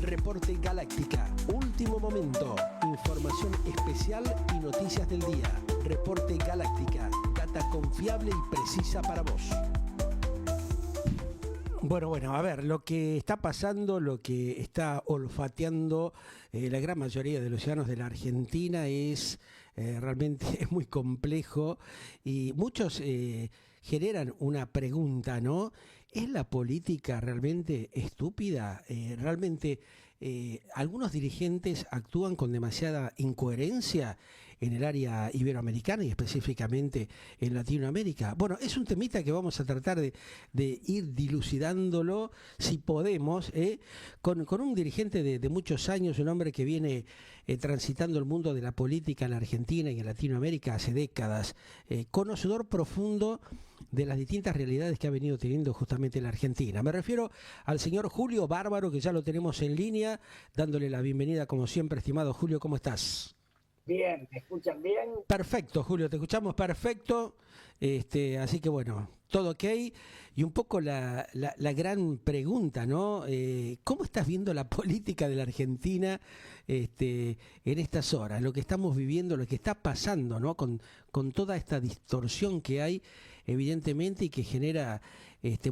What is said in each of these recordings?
Reporte Galáctica, último momento, información especial y noticias del día. Reporte Galáctica, data confiable y precisa para vos. Bueno, a ver, lo que está pasando, lo que está olfateando la gran mayoría de los ciudadanos de la Argentina es realmente es muy complejo y muchos generan una pregunta, ¿no? ¿Es la política realmente estúpida? ¿Realmente algunos dirigentes actúan con demasiada incoherencia en el área iberoamericana y específicamente en Latinoamérica? Bueno, es un temita que vamos a tratar de ir dilucidándolo, si podemos, con un dirigente de muchos años, un hombre que viene transitando el mundo de la política en la Argentina y en Latinoamérica hace décadas, conocedor profundo de las distintas realidades que ha venido teniendo justamente la Argentina. Me refiero al señor Julio Bárbaro, que ya lo tenemos en línea, dándole la bienvenida como siempre. Estimado Julio, ¿cómo estás? Bien, ¿me escuchan bien? Perfecto, Julio, te escuchamos perfecto. Así que bueno, todo ok. Y un poco la gran pregunta, ¿no? ¿Cómo estás viendo la política de la Argentina en estas horas? Lo que estamos viviendo, lo que está pasando, ¿no? Con toda esta distorsión que hay, evidentemente, y que genera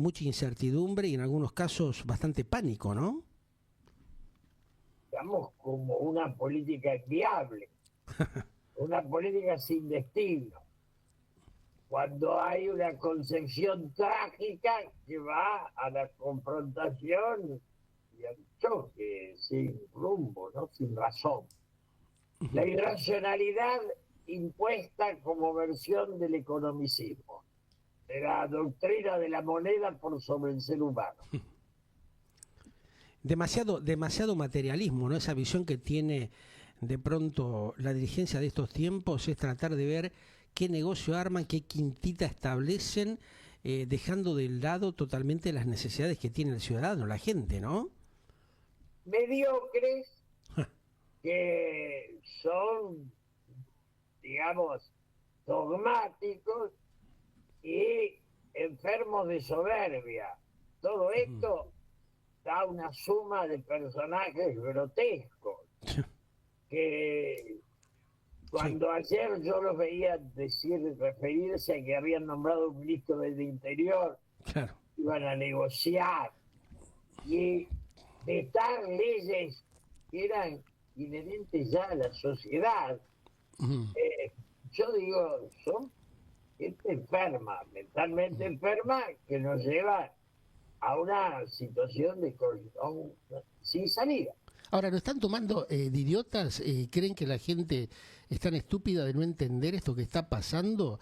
mucha incertidumbre y en algunos casos bastante pánico, ¿no? Estamos como una política inviable, una política sin destino. Cuando hay una concepción trágica que va a la confrontación y al choque sin rumbo, ¿no? Sin razón. La irracionalidad impuesta como versión del economicismo, de la doctrina de la moneda por sobre el ser humano. Demasiado materialismo, ¿no? Esa visión que tiene de pronto la dirigencia de estos tiempos es tratar de ver qué negocio arman, qué quintita establecen, dejando de lado totalmente las necesidades que tiene el ciudadano, la gente, ¿no? Mediocres que son, digamos, dogmáticos y enfermos de soberbia. Todo esto da una suma de personajes grotescos que cuando ayer yo los veía referirse a que habían nombrado un ministro del Interior, claro, iban a negociar y vetar leyes que eran inherentes ya a la sociedad. Yo digo, son gente enferma, mentalmente enferma, que nos lleva a una situación de corrupción sin salida. Ahora, ¿lo están tomando de idiotas? ¿Creen que la gente es tan estúpida de no entender esto que está pasando?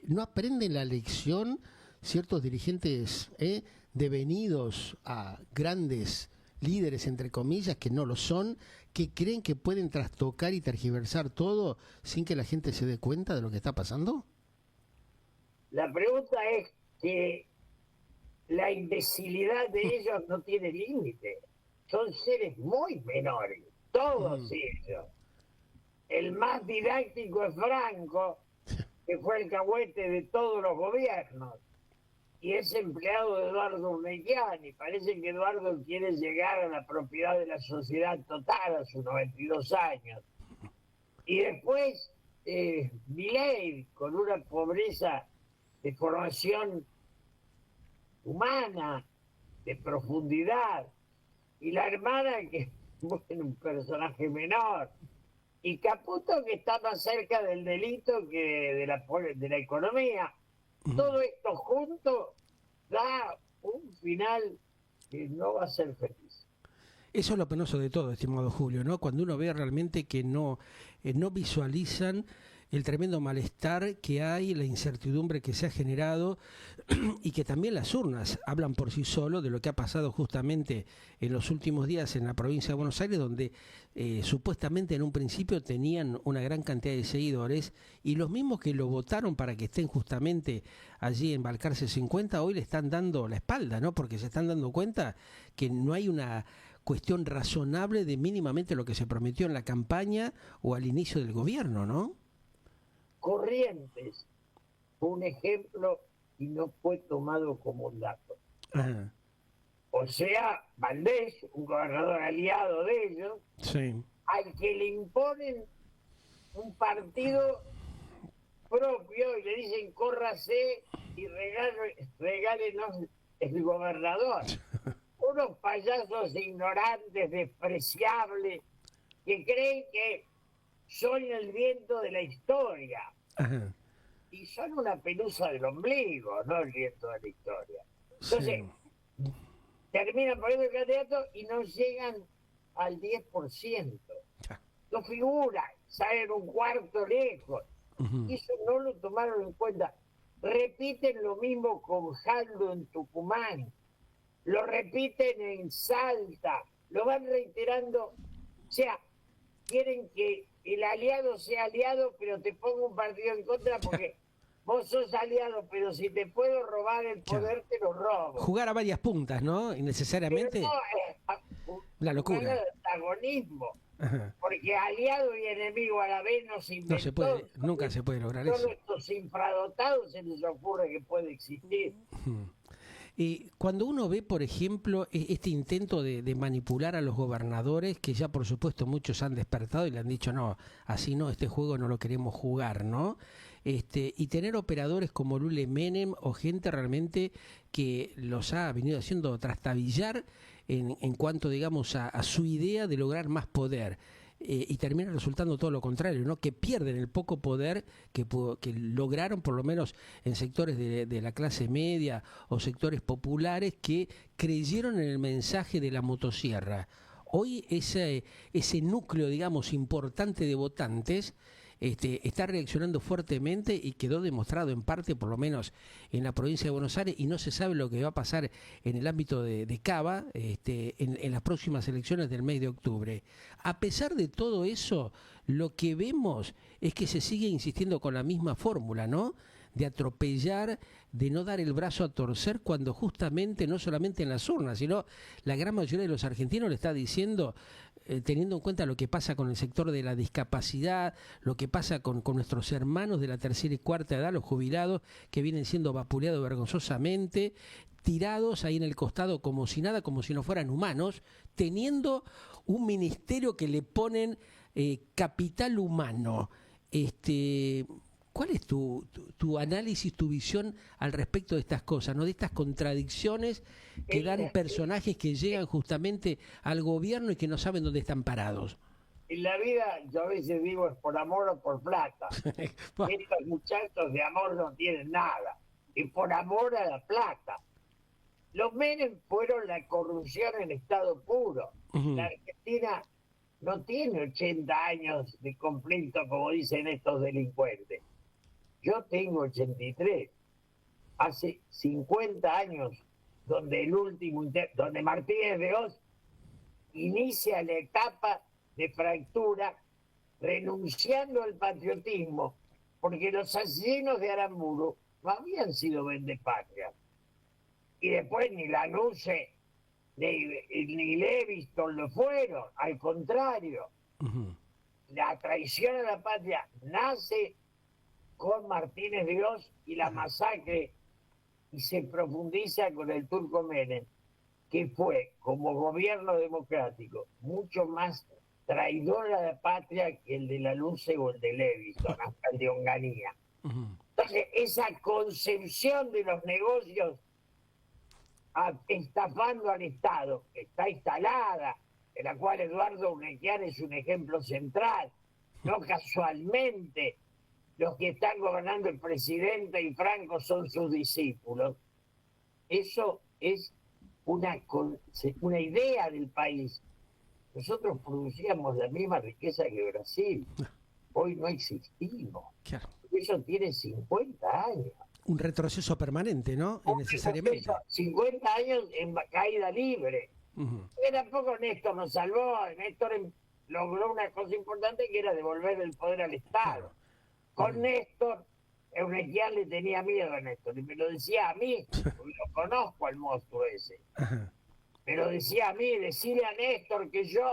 ¿No aprenden la lección ciertos dirigentes devenidos a grandes líderes, entre comillas, que no lo son, que creen que pueden trastocar y tergiversar todo sin que la gente se dé cuenta de lo que está pasando? La pregunta es que la imbecilidad de ellos no tiene límite. Son seres muy menores, todos ellos. El más didáctico es Franco, que fue el cahuete de todos los gobiernos, y es empleado de Eduardo Urnequian, y parece que Eduardo quiere llegar a la propiedad de la sociedad total a sus 92 años. Y después Milei, con una pobreza de formación humana, de profundidad, y la hermana, que es un personaje menor, y Caputo, que está más cerca del delito que de la economía. Todo esto junto da un final que no va a ser feliz. Eso es lo penoso de todo, estimado Julio, ¿no? Cuando uno ve realmente que no visualizan el tremendo malestar que hay, la incertidumbre que se ha generado y que también las urnas hablan por sí solo de lo que ha pasado justamente en los últimos días en la provincia de Buenos Aires, donde supuestamente en un principio tenían una gran cantidad de seguidores y los mismos que lo votaron para que estén justamente allí en Balcarce 50 hoy le están dando la espalda, ¿no? Porque se están dando cuenta que no hay una cuestión razonable de mínimamente lo que se prometió en la campaña o al inicio del gobierno, ¿no? Corrientes fue un ejemplo y no fue tomado como un dato. Ajá. o sea, Valdés, un gobernador aliado de ellos, Sí. al que le imponen un partido propio y le dicen córrase y regálenos el gobernador. Unos payasos ignorantes, despreciables, que creen que son el viento de la historia. Ajá. Y son una pelusa del ombligo, no el viento de la historia. Entonces, Sí. terminan poniendo el candidato y no llegan al 10%. Ya. No figuran, salen un cuarto lejos. Ujú. Y eso no lo tomaron en cuenta. Repiten lo mismo con Jaldo en Tucumán, lo repiten en Salta, lo van reiterando. O sea, quieren que el aliado sea aliado, pero te pongo un partido en contra porque vos sos aliado, pero si te puedo robar el poder, te lo robo. Jugar a varias puntas, ¿no? Pero Innecesariamente. no La locura. jugar al antagonismo, Ajá. porque aliado y enemigo a la vez no se inventó. No se puede, nunca se puede lograr eso. Solo estos infradotados se les ocurre que puede existir. Cuando uno ve, por ejemplo, este intento de manipular a los gobernadores, que ya por supuesto muchos han despertado y le han dicho, no, así no, este juego no lo queremos jugar, ¿no? Y tener operadores como Lule Menem o gente realmente que los ha venido haciendo trastabillar en cuanto, digamos, a su idea de lograr más poder. Y termina resultando todo lo contrario, ¿no? Que pierden el poco poder que lograron, por lo menos en sectores de la clase media o sectores populares que creyeron en el mensaje de la motosierra. Hoy ese núcleo, digamos, importante de votantes está reaccionando fuertemente y quedó demostrado en parte, por lo menos en la provincia de Buenos Aires, y no se sabe lo que va a pasar en el ámbito de Cava en las próximas elecciones del mes de octubre. A pesar de todo eso, lo que vemos es que se sigue insistiendo con la misma fórmula, ¿no? De atropellar, de no dar el brazo a torcer, cuando justamente no solamente en las urnas, sino la gran mayoría de los argentinos le está diciendo, teniendo en cuenta lo que pasa con el sector de la discapacidad, lo que pasa con nuestros hermanos de la tercera y cuarta edad, los jubilados, que vienen siendo vapuleados vergonzosamente, tirados ahí en el costado como si nada, como si no fueran humanos, teniendo un ministerio que le ponen capital humano. ¿Cuál es tu análisis, tu visión al respecto de estas cosas, ¿no? De estas contradicciones que dan personajes que llegan justamente al gobierno y que no saben dónde están parados? En la vida, yo a veces digo, es por amor o por plata. Estos muchachos de amor no tienen nada. Es por amor a la plata. Los Menem fueron la corrupción en estado puro. La Argentina no tiene 80 años de conflicto, como dicen estos delincuentes. Yo tengo 83. Hace 50 años donde donde Martínez de Oz inicia la etapa de fractura, renunciando al patriotismo, porque los asesinos de Aramburu no habían sido vendepatrias. Y después ni Lanusse ni Leviston lo fueron, al contrario. La traición a la patria nace con Martínez de Oz y la masacre, y se profundiza con el Turco Menem, que fue, como gobierno democrático, mucho más traidor a la patria que el de Lanusse o el de Leviston, hasta el de Onganía. Entonces, esa concepción de los negocios estafando al Estado, que está instalada, en la cual Eduardo Unquian es un ejemplo central, no casualmente. Los que están gobernando el presidente y Franco son sus discípulos. Eso es una idea del país. Nosotros producíamos la misma riqueza que Brasil. Hoy no existimos. Claro. Eso tiene 50 años. Un retroceso permanente, ¿no? Innecesariamente. 50 años en caída libre. Tampoco Néstor nos salvó. Néstor logró una cosa importante, que era devolver el poder al Estado. Claro. Con Néstor, Unquian le tenía miedo a Néstor, y me lo decía a mí, porque lo conozco al monstruo ese. Me lo decía a mí, decirle a Néstor que yo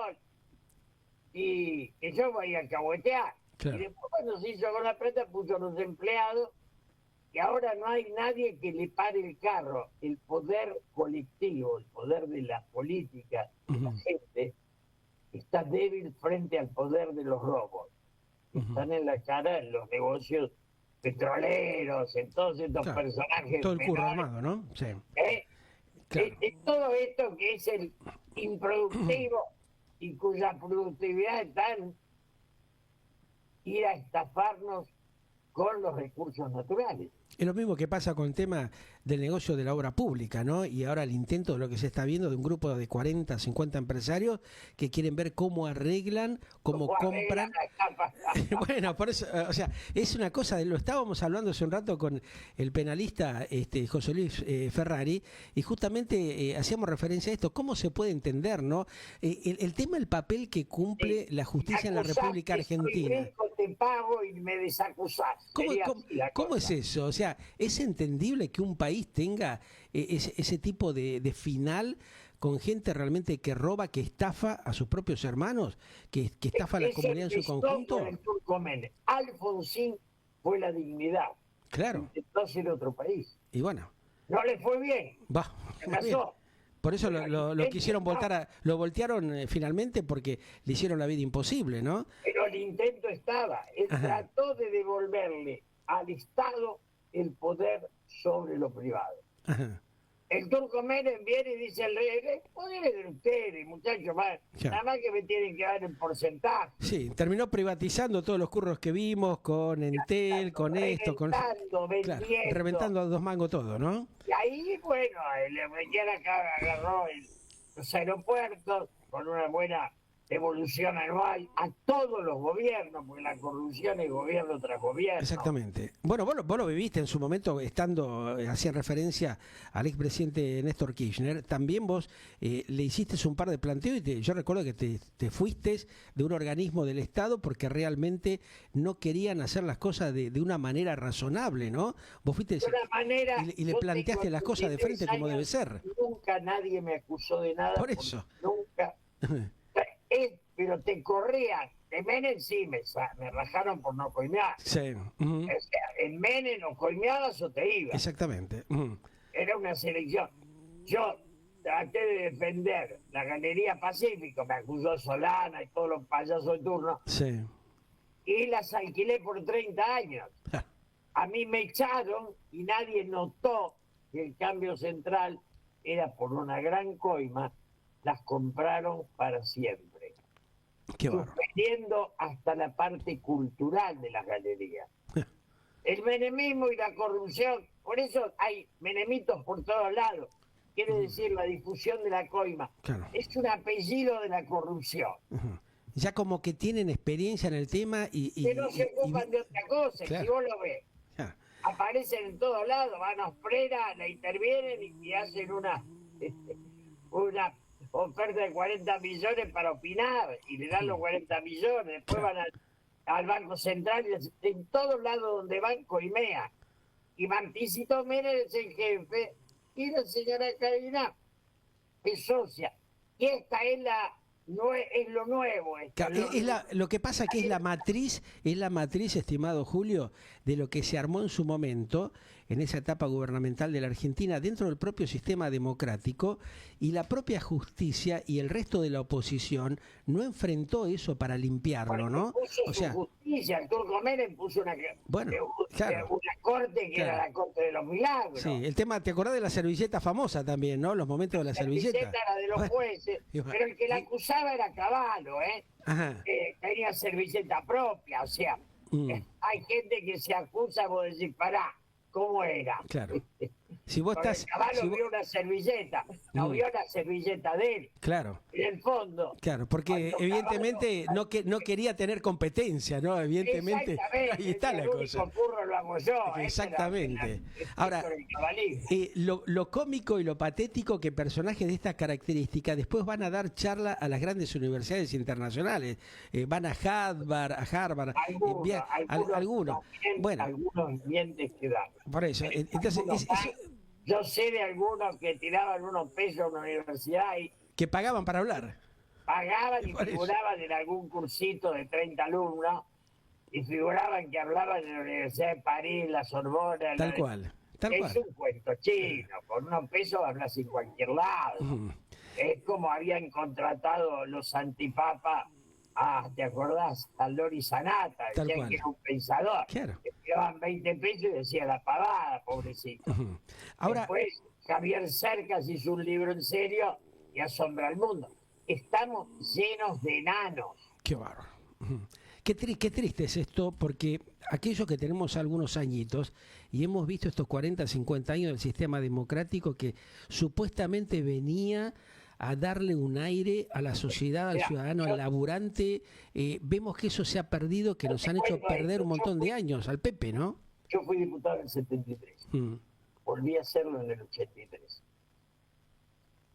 voy a alcahuetear. Claro. Y después, cuando se hizo con la plata, puso a los empleados y ahora no hay nadie que le pare el carro. El poder colectivo, el poder de la política, de la gente, está débil frente al poder de los robos. Están en la cara en los negocios petroleros, en todos estos personajes. Todo el curro armado, ¿no? Sí. Claro. Todo esto que es el improductivo y cuya productividad está en ir a estafarnos con los recursos naturales. Es lo mismo que pasa con el tema del negocio de la obra pública, ¿no? Y ahora el intento de lo que se está viendo de un grupo de 40, 50 empresarios que quieren ver cómo arreglan, cómo compran. Bueno, por eso, o sea, es una cosa, lo estábamos hablando hace un rato con el penalista José Luis Ferrari, y justamente hacíamos referencia a esto, cómo se puede entender, ¿no? El tema, el papel que cumple la justicia en la República Argentina. Te pago y me desacusás. ¿Cómo es eso? O sea, ¿es entendible que un país tenga ese tipo de final con gente realmente que roba, que estafa a sus propios hermanos, que estafa a la comunidad en su conjunto? Alfonsín fue la dignidad. Claro. Intentó ser otro país. Y bueno. No le fue bien. Va. Pasó. Por eso lo quisieron voltar, lo voltearon finalmente porque le hicieron la vida imposible, ¿no? Pero el intento estaba. Él trató de devolverle al Estado el poder sobre lo privado. Ajá. El Turco Menem viene y dice al rey, el poder es de ustedes, muchachos, nada más que me tienen que dar el porcentaje. Sí, terminó privatizando todos los curros que vimos con Entel, con esto, con... Claro, reventando a 2 mangos todo, ¿no? Y ahí, bueno, acá agarró los aeropuertos con una buena devolución anual a todos los gobiernos, porque la corrupción es gobierno tras gobierno. Exactamente. Bueno, vos lo viviste en su momento, estando, hacían referencia al expresidente Néstor Kirchner, también vos le hiciste un par de planteos y yo recuerdo que te fuiste de un organismo del Estado porque realmente no querían hacer las cosas de una manera razonable, ¿no? Vos fuiste de una manera, y le planteaste las cosas de frente como debe ser. Nunca nadie me acusó de nada. Por eso. Nunca... pero te corrían. De Menem sí me rajaron por no coimear. Sí. O sea, en Menem o coimeabas o te ibas. Exactamente. Era una selección. Yo traté de defender la Galería Pacífico, me acusó Solana y todos los payasos de turno. Sí. Y las alquilé por 30 años. A mí me echaron y nadie notó que el cambio central era por una gran coima. Las compraron para siempre. Suspendiendo hasta la parte cultural de las galerías. El menemismo y la corrupción, por eso hay menemitos por todos lados. Quiere decir, la difusión de la coima. Claro. Es un apellido de la corrupción. Ya como que tienen experiencia en el tema y que no se ocupan de otra cosa, claro. Si vos lo ves. Claro. Aparecen en todos lados, van a Osprera, la intervienen y hacen una oferta de 40 millones para opinar y le dan los 40 millones, después van al Banco Central y en todos lados donde van coimea. Y Martincito Menem es el jefe y la señora Karina es socia. Y esta es lo nuevo. Lo que pasa que es la matriz, estimado Julio, de lo que se armó en su momento, en esa etapa gubernamental de la Argentina, dentro del propio sistema democrático, y la propia justicia y el resto de la oposición no enfrentó eso para limpiarlo, ¿no? O sea, justicia, el Turco Menem puso una corte que era la corte de los milagros. Sí, el tema, ¿te acordás de la servilleta famosa también, no? Los momentos de la servilleta. La servilleta era de los jueces, pero el que la acusaba era Cavallo, tenía servilleta propia, o sea, hay gente que se acusa, vos decís, pará, ¿cómo era? Claro. Si vos estás... Caballo vio una servilleta, no vio la servilleta de él. Claro. En el fondo. Claro, porque evidentemente no quería tener competencia, ¿no? Evidentemente, ahí está la cosa. Curro lo hago yo. Exactamente. Ahora, lo cómico y lo patético que personajes de estas características después van a dar charla a las grandes universidades internacionales. Van a Harvard, algunos. Bueno. Algunos dientes que dan. Por eso, entonces... Yo sé de algunos que tiraban unos pesos a una universidad y... Que pagaban para hablar. Pagaban y figuraban en algún cursito de 30 alumnos y figuraban que hablaban en la Universidad de París, la Sorbona. Tal cual. Es un cuento chino, con unos pesos hablas en cualquier lado. Es como habían contratado los antipapas ¿te acordás? A Lori Sanata, decían que era un pensador. Claro. Le tiraban 20 pesos y decía la pavada, pobrecito. Ahora, después Javier Cercas hizo un libro en serio y asombra al mundo. Estamos llenos de enanos. Qué bárbaro. Qué triste es esto, porque aquellos que tenemos algunos añitos y hemos visto estos 40, 50 años del sistema democrático que supuestamente venía a darle un aire a la sociedad, al ciudadano, al laburante, vemos que eso se ha perdido, que nos han hecho perder un montón de años, al Pepe, ¿no? Yo fui diputado en el 73, volví a hacerlo en el 83.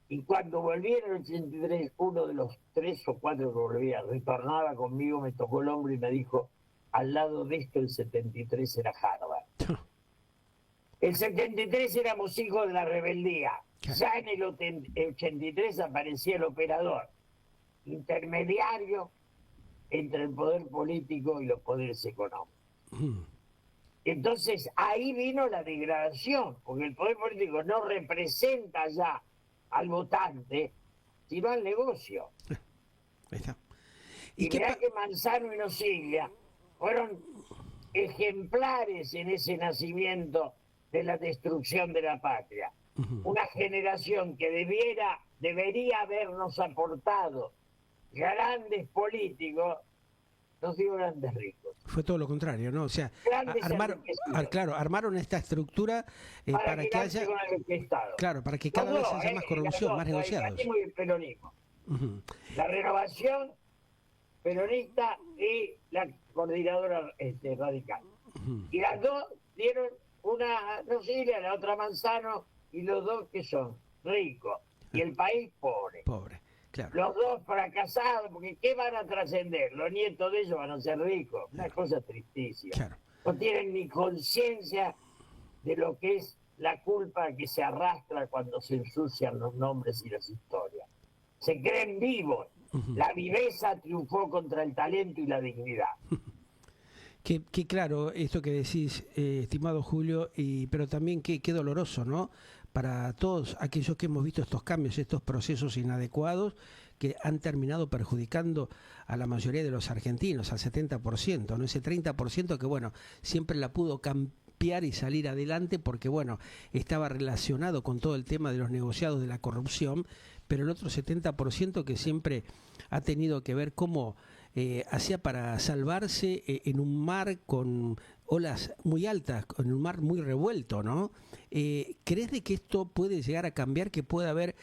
Y cuando volví en el 83, uno de los 3 o 4 que volvía, retornaba conmigo, me tocó el hombro y me dijo, al lado de esto el 73 era Harvard. El 73 éramos hijos de la rebeldía. Ya en el 83 aparecía el operador intermediario entre el poder político y los poderes económicos. Entonces ahí vino la degradación, porque el poder político no representa ya al votante, sino al negocio. Ahí está. Y mirá que Manzano y Nosiglia fueron ejemplares en ese nacimiento de la destrucción de la patria. Una generación que debería habernos aportado grandes políticos, no digo grandes ricos. Fue todo lo contrario, ¿no? O sea, armaron esta estructura para que haya... Claro, para que cada vez haya más corrupción, más negociados. El peronismo. La renovación peronista y la coordinadora radical. Y las dos dieron una Nosiglia, la otra Manzano, y los dos que son ricos y el país pobre. Pobre, claro. Los dos fracasados, porque ¿qué van a trascender? Los nietos de ellos van a ser ricos. Una cosa tristísima. Claro. No tienen ni conciencia de lo que es la culpa que se arrastra cuando se ensucian los nombres y las historias. Se creen vivos. La viveza triunfó contra el talento y la dignidad. Que claro, esto que decís, estimado Julio, pero también qué doloroso, ¿no? Para todos aquellos que hemos visto estos cambios, estos procesos inadecuados que han terminado perjudicando a la mayoría de los argentinos, al 70%, ¿no? Ese 30% que, bueno, siempre la pudo cambiar y salir adelante porque, bueno, estaba relacionado con todo el tema de los negociados de la corrupción, pero el otro 70% que siempre ha tenido que ver cómo hacía para salvarse en un mar con olas muy altas, en un mar muy revuelto, ¿no? ¿Crees de que esto puede llegar a cambiar, que pueda haber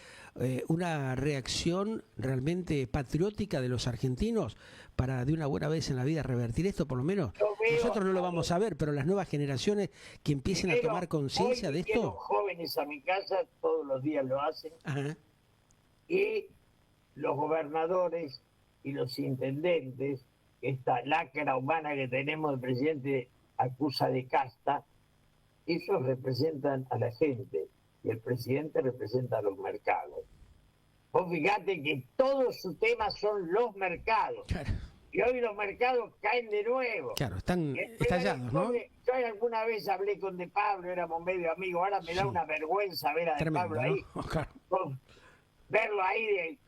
una reacción realmente patriótica de los argentinos para de una buena vez en la vida revertir esto? Por lo menos nosotros no lo vamos a ver, pero las nuevas generaciones que empiecen a tomar conciencia de esto. Jóvenes a mi casa todos los días lo hacen. Ajá. Y los gobernadores y los intendentes, esta lacra humana que tenemos, el presidente acusa de casta, ellos representan a la gente y el presidente representa a los mercados. Vos fíjate que todos sus temas son los mercados. Claro. Y hoy los mercados caen de nuevo. Claro, están estallados, ¿no? Yo alguna vez hablé con De Pablo, éramos medio amigos, ahora me da una vergüenza ver a De Pablo ahí. ¿No? Claro. Verlo ahí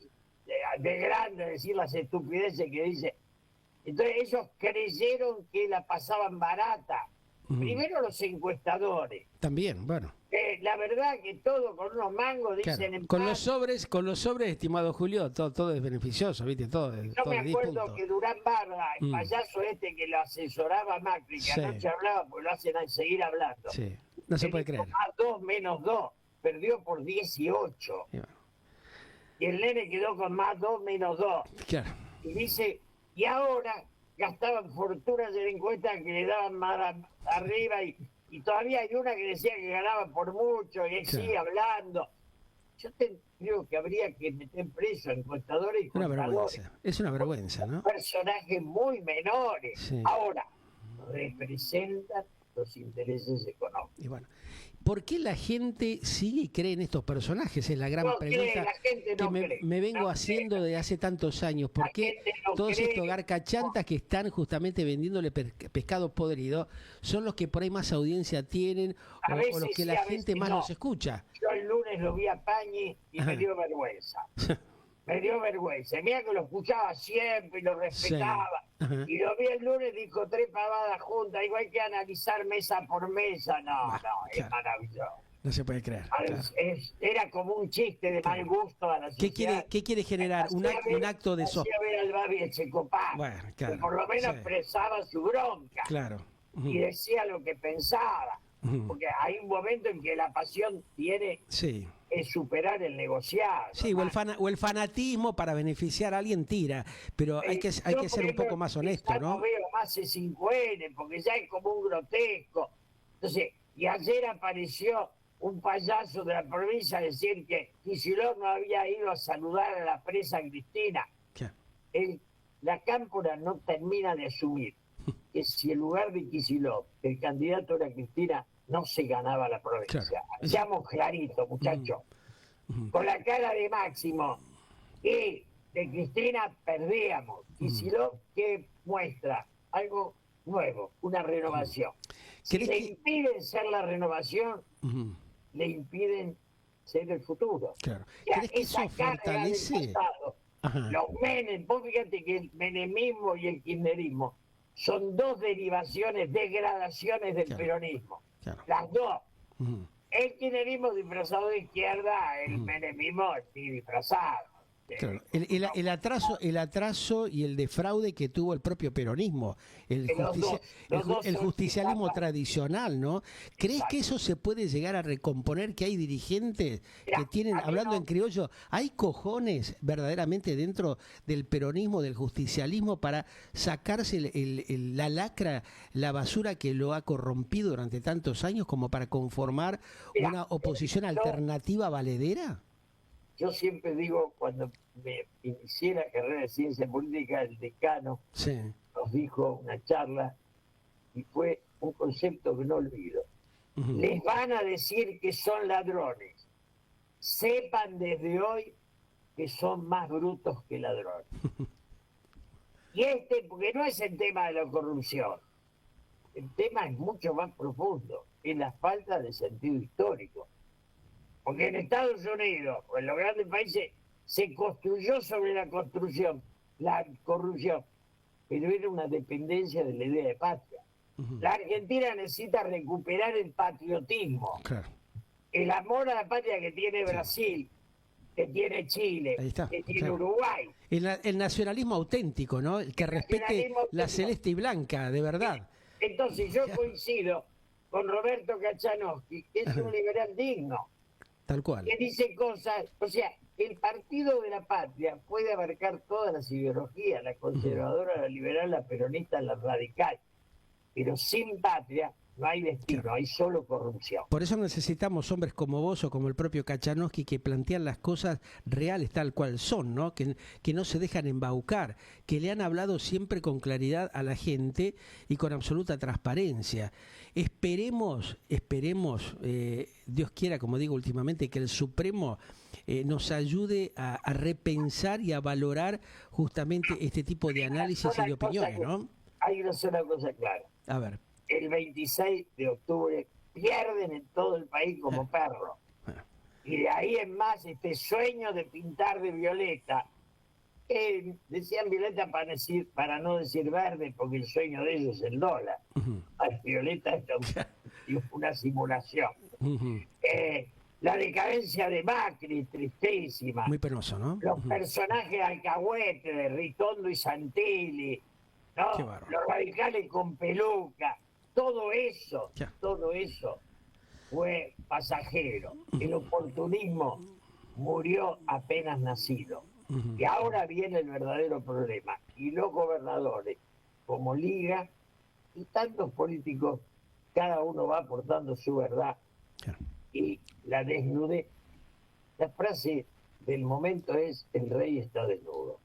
de grande, decir las estupideces que dice. Entonces ellos creyeron que la pasaban barata. Primero los encuestadores. También, bueno. La verdad que todo con unos mangos dicen... Claro. Con los sobres, estimado Julio, todo es beneficioso, ¿viste? Todo me acuerdo que Durán Barra, el payaso este que lo asesoraba a Macri, que anoche hablaba, pues lo hacen a seguir hablando. Sí, no se puede creer. Más 2 menos 2, perdió por 18. Y el nene quedó con más 2 menos 2. Claro. Y dice, y ahora gastaban fortunas en encuestas que le daban más arriba y todavía hay una que decía que ganaba por mucho y él sigue hablando. Yo creo que habría que meter preso a encuestadores y contadores. Es una vergüenza, ¿no? Personajes muy menores. Sí. Ahora, representan los intereses económicos. Y bueno, ¿Por qué la gente sigue y cree en estos personajes? Es la gran pregunta que me vengo haciendo desde hace tantos años. ¿Por qué todos estos garcachantas que están justamente vendiéndole pescado podrido son los que por ahí más audiencia tienen o los que la gente más los escucha? Yo el lunes lo vi a Pañi y me dio vergüenza. Me dio vergüenza. Mira que lo escuchaba siempre y lo respetaba. Sí. Y lo vi el lunes, dijo 3 pavadas juntas. Digo, hay que analizar mesa por mesa. No, es maravilloso. No se puede creer. Claro. Era como un chiste de mal gusto a la sociedad. ¿Qué quiere generar? Un acto de hacía ver al Babi Echecopar. Bueno, claro. Que por lo menos expresaba su bronca. Claro. Y decía lo que pensaba. Porque hay un momento en que la pasión tiene... Sí. Es superar el negociado. Sí, o el fanatismo para beneficiar a alguien tira, pero hay que ser un poco más honesto, ¿no? No veo más ese 5N, porque ya es como un grotesco. Entonces, y ayer apareció un payaso de la provincia a decir que Kicillof no había ido a saludar a la presa Cristina. La Cámpora no termina de asumir que si en lugar de Kicillof, el candidato era Cristina, no se ganaba la provincia. Claro. Seamos claritos, muchachos. Con la cara de Máximo y de Cristina perdíamos. Y si no, ¿qué muestra? Algo nuevo, una renovación. Si le impiden ser la renovación, le impiden ser el futuro. Claro. ¿Crees que eso fortalece? Los Menem, vos fíjate que el menemismo y el kirchnerismo son 2 derivaciones, degradaciones del peronismo. Claro. Las 2. El kirchnerismo disfrazado de izquierda, el menemismo disfrazado. Claro. El atraso y el defraude que tuvo el propio peronismo, el justicialismo tradicional, ¿no? ¿Crees que eso se puede llegar a recomponer? Que hay dirigentes que tienen, hablando en criollo, hay cojones verdaderamente dentro del peronismo, del justicialismo, para sacarse la lacra, la basura que lo ha corrompido durante tantos años, como para conformar una oposición alternativa valedera? Yo siempre digo, cuando me inicié la carrera de ciencia política, el decano nos dijo una charla, y fue un concepto que no olvido. Les van a decir que son ladrones. Sepan desde hoy que son más brutos que ladrones. Y porque no es el tema de la corrupción. El tema es mucho más profundo. Es la falta de sentido histórico. Porque en Estados Unidos o en los grandes países se construyó sobre la corrupción, pero era una dependencia de la idea de patria. La Argentina necesita recuperar el patriotismo, el amor a la patria que tiene Brasil, que tiene Chile, que tiene Uruguay. El nacionalismo auténtico, ¿no? El que respete la celeste y blanca, de verdad. Entonces yo coincido con Roberto Kachanowski, que es un liberal digno. Tal cual. Que dice cosas, o sea, el partido de la patria puede abarcar todas las ideologías, la conservadora, la liberal, la peronista, la radical, pero sin patria no hay destino, hay solo corrupción. Por eso necesitamos hombres como vos o como el propio Kachanowski que plantean las cosas reales tal cual son, ¿no? Que no se dejan embaucar, que le han hablado siempre con claridad a la gente y con absoluta transparencia. Esperemos, Dios quiera, como digo últimamente, que el Supremo nos ayude a repensar y a valorar justamente este tipo de análisis y de opiniones, ¿no? Hay una sola cosa clara. A ver. El 26 de octubre pierden en todo el país como perro. Y de ahí en más este sueño de pintar de violeta. Decían violeta para no decir verde, porque el sueño de ellos es el dólar. Violeta es una simulación. La decadencia de Macri, tristísima. Muy penoso, ¿no? Los personajes alcahuetes de Ritondo y Santilli, ¿no? Los radicales con peluca. Todo eso fue pasajero. El oportunismo murió apenas nacido. Y ahora viene el verdadero problema. Y los gobernadores, como Liga, y tantos políticos, cada uno va aportando su verdad. Y la desnudez. La frase del momento es: el rey está desnudo.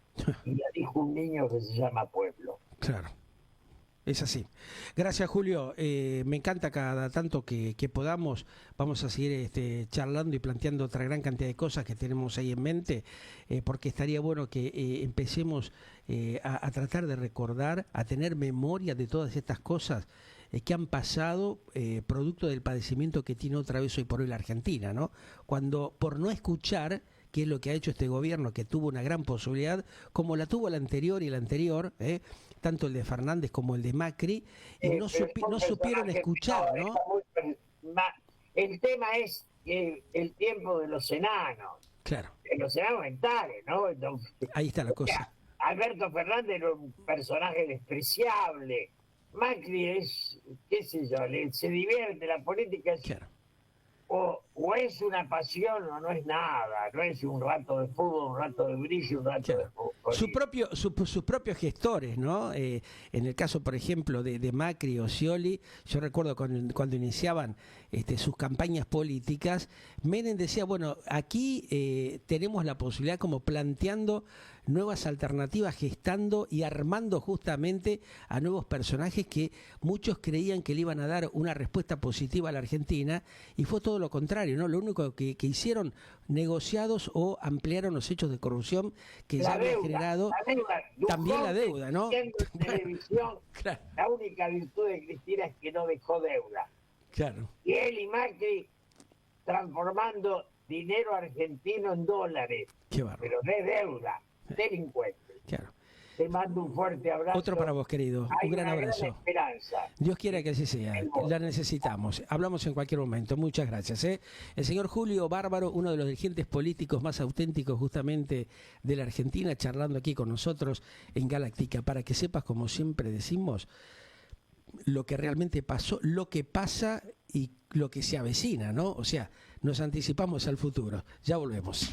Y la dijo un niño que se llama Pueblo. Claro. Es así. Gracias, Julio. Me encanta cada tanto que podamos. Vamos a seguir charlando y planteando otra gran cantidad de cosas que tenemos ahí en mente, porque estaría bueno que empecemos a tratar de recordar, a tener memoria de todas estas cosas que han pasado producto del padecimiento que tiene otra vez hoy por hoy la Argentina, ¿no? Cuando por no escuchar, que es lo que ha hecho este gobierno, que tuvo una gran posibilidad, como la tuvo el anterior y el anterior, tanto el de Fernández como el de Macri, y no supieron escuchar, ¿no? El tema es el tiempo de los enanos. Claro. De los enanos mentales, ¿no? Ahí está la cosa. Alberto Fernández era un personaje despreciable. Macri es, qué sé yo, se divierte, la política es... Claro. O es una pasión o no es nada, no es un rato de fútbol, un rato de brillo, un rato de fútbol. Sus propios gestores, ¿no? En el caso, por ejemplo, de Macri o Scioli, yo recuerdo cuando iniciaban sus campañas políticas, Menem decía, bueno, aquí tenemos la posibilidad como planteando nuevas alternativas, gestando y armando justamente a nuevos personajes que muchos creían que le iban a dar una respuesta positiva a la Argentina, y fue todo lo contrario, ¿no? Lo único que hicieron, negociados o ampliaron los hechos de corrupción que ya había generado también la deuda, ¿no? En televisión, claro. La única virtud de Cristina es que no dejó deuda. Claro. Y él y Macri transformando dinero argentino en dólares. Qué bárbaro. Pero de deuda, delincuente. Claro. Te mando un fuerte abrazo. Otro para vos, querido. Un gran abrazo. Gran esperanza. Dios quiera que así sea. La necesitamos. Hablamos en cualquier momento. Muchas gracias. El señor Julio Bárbaro, uno de los dirigentes políticos más auténticos justamente de la Argentina, charlando aquí con nosotros en Galáctica, para que sepas, como siempre decimos, lo que realmente pasó, lo que pasa y lo que se avecina, ¿no? O sea, nos anticipamos al futuro. Ya volvemos.